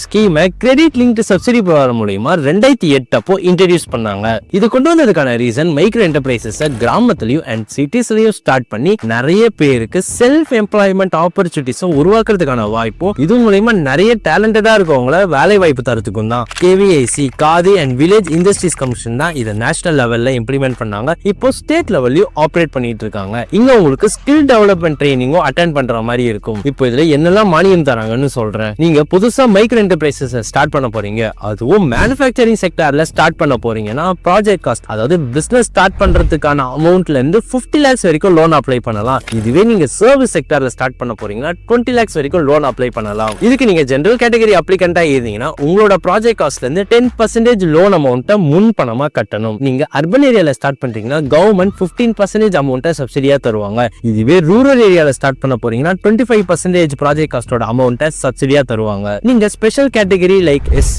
ஸ்கீமை credit linked subsidy program மூலமா 2008 அப்போ இன்ட்ரடியூஸ் பண்ணாங்க. இது கொண்டு வந்ததுக்கான ரீசன் மைக்ரோ என்டர்பிரைசஸ் கிராமத்திலயும் அண்ட் சிட்டிஸ்லயும் ஸ்டார்ட் பண்ணி நிறைய பேருக்கு செல்ஃப் எம்ப்ளாய்மெண்ட் ஆப்பர்ச்சுனிட்டிஸ் உருவாக்குறதுக்கான வாய்ப்பும் இது மூலமா நிறைய டேலண்டடா இருக்கவங்கள வேலை வாய்ப்பு தரத்துக்கும் தான் KVIC khadi and village industries commission தான் இதை நேஷனல் லெவல்ல இம்ப்ளிமெண்ட் பண்ணாங்க. இப்போ ஸ்டேட் லெவல்லையும் ஆப்ரேட் பண்ணிட்டு இருக்காங்க. இங்க உங்களுக்கு ஸ்கில் டெவலப்மெண்ட் ட்ரைனிங்கும் அட்டென்ட் பண்ற மாதிரி இருக்கும். இப்போ இதுல என்னெல்லாம் மானியம் தராங்கன்னு சொல்றேன். நீங்க புதுசா மைக்ரோ என்டர்பிரைசஸ் ஸ்டார்ட் பண்ண போறீங்க, அதுவும் மேனுஃபேக்சரிங் செக்டார்ல ஸ்டார்ட் பண்ண போறீங்கன்னா ப்ராஜெக்ட் காஸ்ட் அதாவது பிசினஸ் ஸ்டார்ட் பண்றதுக்கான அமௌண்ட்ல இருந்து 50 lakhs வரைக்கும் லோன் அப்ளை பண்ணலாம். இதுவே நீங்க சர்வீஸ் செக்டார்ல ஸ்டார்ட் பண்ண போறீங்கன்னா 20 lakhs வரைக்கும் லோன் அப்ளை பண்ணலாம். இதுக்கு நீங்க ஜெனரல் கேட்டகரி அப்ளிகண்டா இருந்தீங்கன்னா உங்களோட ப்ராஜெக்ட் காஸ்ட்ல இருந்து 10% லோன் அமௌண்ட்டை முன் பணமா கட்டணும். நீங்க அர்பன் ஏரியால ஸ்டார்ட் பண்றீங்கன்னா கவர்மெண்ட் 15% அமௌண்ட்டை சப்சிடியா தருவாங்க. இதுவே ரூரல் ஏரியால ஸ்டார்ட் பண்ண போறீங்கன்னா 25% ப்ராஜெக்ட் காஸ்டோட அமௌண்ட்டை சப்சிடியா தருவாங்க. நீங்க special category like SC,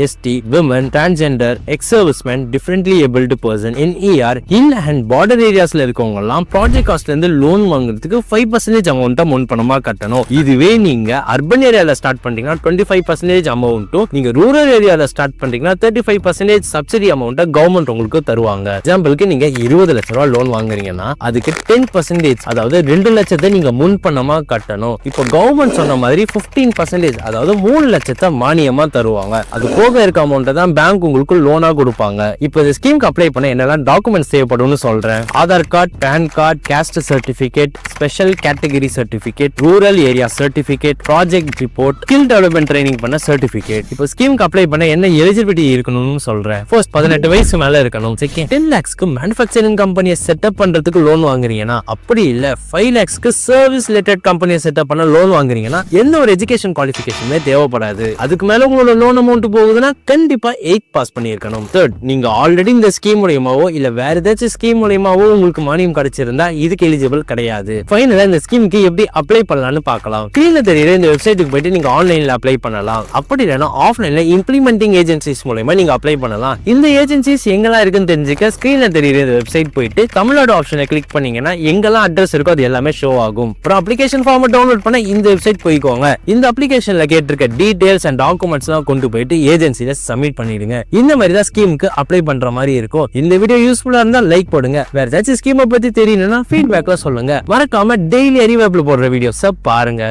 ST, women, transgender, ex-servicemen, differently abled person, NER, hill and border areasல இருக்கவங்கலாம் ப்ராஜெக்ட் காஸ்ட்ல இருந்து லோன் வாங்குறதுக்கு 5% அமௌண்ட்டை முன் பணமா கட்டணும். இதுவே நீங்க அர்பன் ஏரியால ஸ்டார்ட் பண்றீங்கன்னா 25% அமௌண்ட்டும், நீங்க ரூரல் ஏரியால ஸ்டார்ட் பண்றீங்கன்னா 35% சப்சிடி அமௌண்ட்டை கவர்மெண்ட் உங்களுக்கு தருவாங்க. எக்ஸாம்பிளுக்கு நீங்க 20 லட்சம் ரூபாய் லோன் வாங்குறீங்கன்னா அதுக்கு 10% அதாவது 2 லட்சத்தை நீங்க முன் பணமா கட்டணும். இப்போ கவர்மெண்ட் சொன்ன மாதிரி 15% அதாவது 3 லட்சத்தை மானியமா தருவாங்க. அது போக இருக்க அமௌண்ட்டை தான் பேங்க் உங்களுக்கு லோனா கொடுப்பாங்க. இப்போ இந்த ஸ்கீம்க்கு அப்ளை பண்ண என்னெல்லாம் டாக்குமெண்ட்ஸ் தேவைப்படும்னு சொல்றேன். Aadhaar card, PAN card, caste certificate, special category certificate, rural area certificate, project report, skill development training பண்ண சர்டிபிகேட். இப்போ ஸ்கீம்க்கு அப்ளை பண்ண என்ன எலிஜிபிலிட்டி இருக்கணும்னு சொல்றேன். ஃபர்ஸ்ட் 18 வயசு மேல இருக்கணும். செகண்ட் 10 lakhsக்கு மேனுஃபேக்சரிங் கம்பெனியை செட்டப் பண்றதுக்கு லோன் வாங்குறீங்கன்னா, அப்படி இல்ல 5 lakhsக்கு சர்வீஸ் ரிலேட்டட் கம்பெனியை செட்டப் பண்ண லோன் வாங்குறீங்கன்னா எந்த ஒரு எஜுகேஷன் குவாலிஃபிகேஷனுமே தேவைப்படாது. அதுக்கு மேல உங்களோட லோன் அமௌண்ட் போகுதுன்னா கண்டிப்பா 8th பாஸ் பண்ணியிருக்கணும். தேர்ட், நீங்க ஆல்ரெடி இந்த ஸ்கீம் மூலமாவோ இல்ல வேற ஏதாச்சும் ஸ்கீம் மூலமாவோ உங்களுக்கு மானியம் கிடைச்சிருந்தா இதுக்கு எலிஜிபிள் கிடையாது. ஃபைனலா இந்த ஸ்கீமுக்கு எப்படி அப்ளை பண்ணலாம்னு பார்க்கலாம். ஸ்கிரீன்ல தெரியுற இந்த வெப்சைட்டுக்கு போயிட்டு நீங்க ஆன்லைன்ல அப்ளை பண்ணலாம். அப்படி இல்லைன்னா ஆஃப்லைன்ல இம்ப்ளிமெண்டிங் ஏஜென்சிஸ் மூலமா நீங்க அப்ளை பண்ணலாம். இந்த ஏஜென்சிஸ் எங்கெல்லாம் இருக்குன்னு தெரிஞ்சுக்க ஸ்கிரீன்ல தெரியுற இந்த வெப்சைட் போயிட்டு தமிழ்நாடு ஆப்ஷனை கிளிக் பண்ணீங்கன்னா எங்கெல்லாம் அட்ரஸ் இருக்கோ அது எல்லாமே ஷோ ஆகும். அப்புறம் அப்ளிகேஷன் ஃபார்ம் டவுன்லோட் பண்ண இந்த வெப்சைட் போய்க்கோங்க. இந்த அப்ளிகேஷன்ல கேட்டிருக்க டீடைல்ஸ் அண்ட் டாக்குமெண்ட்ஸ் கொண்டு போயிட்டு ஏஜென்சில சப்மிட் பண்ணிடுங்க. இந்த மாதிரி தான் ஸ்கீமுக்கு அப்ளை பண்ற மாதிரி இருக்கும். இந்த வீடியோ யூஸ்ஃபுல்லா இருந்தா லைக் போடுங்க. வேற ஏதாச்சும் ஸ்கீமை பத்தி தெரியணும்னா ஃபீட்பேக்ல சொல்லுங்க. மறக்காம டெய்லி அறிவாப்ல போடுற வீடியோஸை பாருங்க.